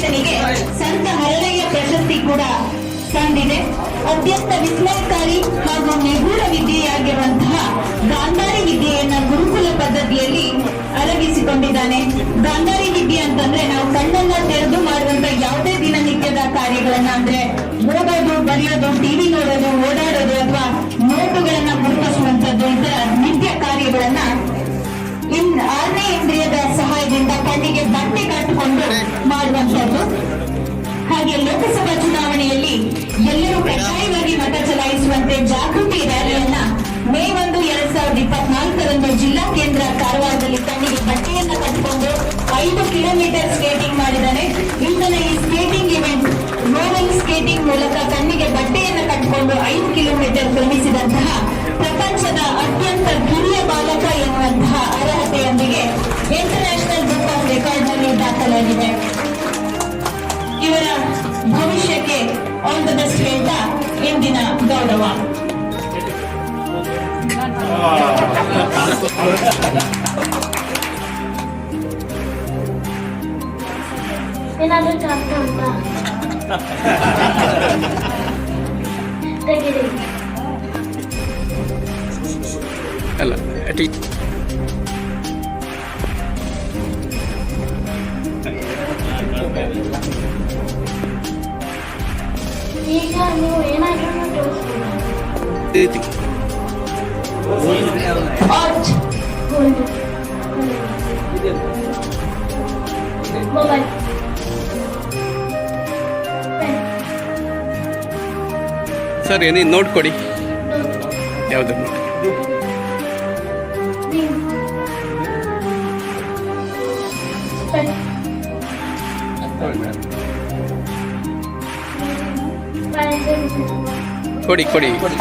ಈತನಿಗೆ ಸಂತ ಹರಳಯ್ಯ ಪ್ರಶಸ್ತಿ ಕೂಡ ಸಂದಿದೆ. ಅತ್ಯಂತ ವಿಸ್ಮಯಕಾರಿ ಹಾಗೂ ನಿಗೂಢ ವಿದ್ಯೆಯಾಗಿರುವಂತಹ ಗಾಂಧಾರಿ ವಿದ್ಯೆಯನ್ನ ಗುರುಕುಲ ಪದ್ಧತಿಯಲ್ಲಿ ಅರಗಿಸಿಕೊಂಡಿದ್ದಾನೆ. ಗಾಂಧಾರಿ ವಿದ್ಯೆ ಅಂತಂದ್ರೆ ನಾವು ಕಣ್ಣನ್ನ ತೆರೆದು ಮಾಡುವಂತ ಯಾವುದೇ ದಿನನಿತ್ಯದ ಕಾರ್ಯಗಳನ್ನ ಅಂದ್ರೆ ಓದೋದು, ಬರೆಯೋದು, ಟಿವಿ ನೋಡೋದು, ಓಡಾಡೋದು ಅಥವಾ ನೋಟುಗಳನ್ನ ಗುರುತಿಸುವಂತದ್ದು ಇತರ ನಿತ್ಯ ಕಾರ್ಯಗಳನ್ನ ಆರನೇ ಇಂದ್ರಿಯದ ಸಹಾಯದಿಂದ ಕಣ್ಣಿಗೆ ಬಟ್ಟೆ ಕಟ್ಟಿಕೊಂಡು ಮಾಡುವಂತದ್ದು. ಹಾಗೆ ಲೋಕಸಭಾ ಚುನಾವಣೆಯಲ್ಲಿ ಎಲ್ಲರೂ ಕಡ್ಡಾಯವಾಗಿ ಮತ ಚಲಾಯಿಸುವಂತೆ ಜಾಗೃತಿ ರ್ಯಾಲಿಯನ್ನ ಮೇ 1, 2024 ಜಿಲ್ಲಾ ಕೇಂದ್ರ ಕಾರವಾರದಲ್ಲಿ ಕಣ್ಣಿಗೆ ಬಟ್ಟೆಯನ್ನ ಕಟ್ಟಿಕೊಂಡು 5 ಕಿಲೋಮೀಟರ್ ಸ್ಕೇಟಿಂಗ್ ಮಾಡಿದ್ದಾನೆ. ಇಂದಿನ ಈ ಸ್ಕೇಟಿಂಗ್ ಇವೆಂಟ್ ರೋಲಿಂಗ್ ಸ್ಕೇಟಿಂಗ್ ಮೂಲಕ ಕಣ್ಣಿಗೆ ಬಟ್ಟೆಯನ್ನ ಕಟ್ಟಿಕೊಂಡು 5 ಕಿಲೋಮೀಟರ್ ಕ್ರಮಿಸಿದಂತಹ ಪ್ರಪಂಚದ ಅತ್ಯಂತ ಕಿರಿಯ ಬಾಲಕ ಎನ್ನುವಂತಹ ಅರ್ಹತೆಯೊಂದಿಗೆ ಇಂಟರ್ನ್ಯಾಷನಲ್ ಬುಕ್ ಆಫ್ ರೆಕಾರ್ಡ್ ನಲ್ಲಿ ದಾಖಲಾಗಿದೆ. ಇವರ ಭವಿಷ್ಯಕ್ಕೆ ಆಲ್ ದ ಬೆಸ್ಟ್ ಹೇಳ್ತಾ ಇಂದಿನ ಗೌರವ. ಏನಾದ್ರೂ ಚಾಪ್ಟ ಉಂಟಾ? ತೆಗಿರಿ. ಅಲ್ಲ ಈಗ ನೀವು ಏನಾದ್ರೂ ತೋರಿಸ್ತೀರಾ? ಆರ್ಟ್ ಗೋಲ್ಡ್ ಮೊಬೈಲ್ ಸರ್ ಏನೇ ನೋಟ್ ಕೊಡಿ. ಯಾವುದು ನೋಡಿ? ಕೊಡಿ ಕೊಡಿ.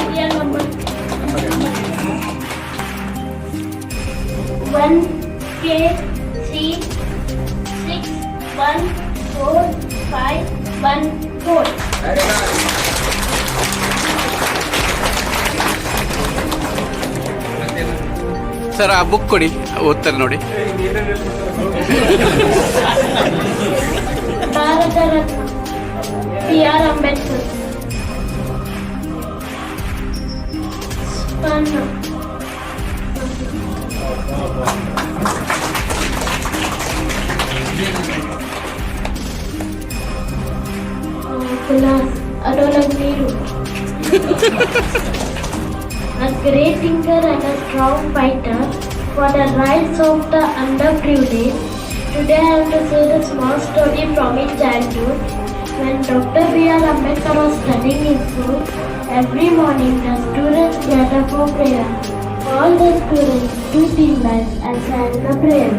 1K3614514. ಸರ್ ಆ ಬುಕ್ ಕೊಡಿ, ಓದ್ತಾರೆ ನೋಡಿ. Bharat Ratna B.R. Ambedkar. ಸ್ಪರ್ಣ Adolf Nehru. A great thinker and a strong fighter for the rights of the underprivileged. Today I have to say the small story from his childhood. When Dr. B.R. Ambedkar was studying in school, every morning the students gather for prayer. All the students stood in line and sang the prayer.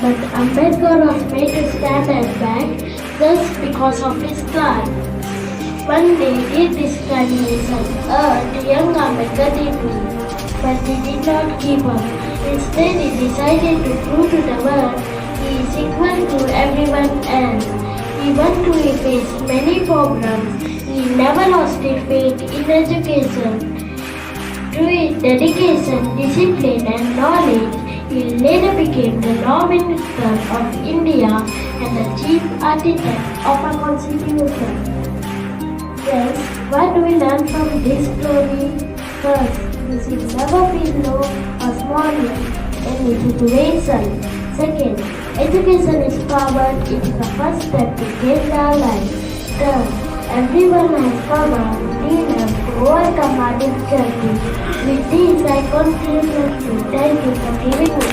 But Ambedkar was made to stand at back just because of his class. One day his discrimination hurt young Ambedkar deeply, but he did not give up. Instead, he decided to prove to the world he is equal to everyone else. Even though he faced many problems, he never lost his faith in education. Through his dedication, discipline and knowledge, he later became the Law Minister of India and the Chief Architect of a Constitution. Friends, what do we learn from this story? First, we should never feel low or small in any situation. Second, education is power. It is the first step to change our life. Third, everyone has power enough to overcome our difficulties. With this, I conclude my speech. Thank you for giving me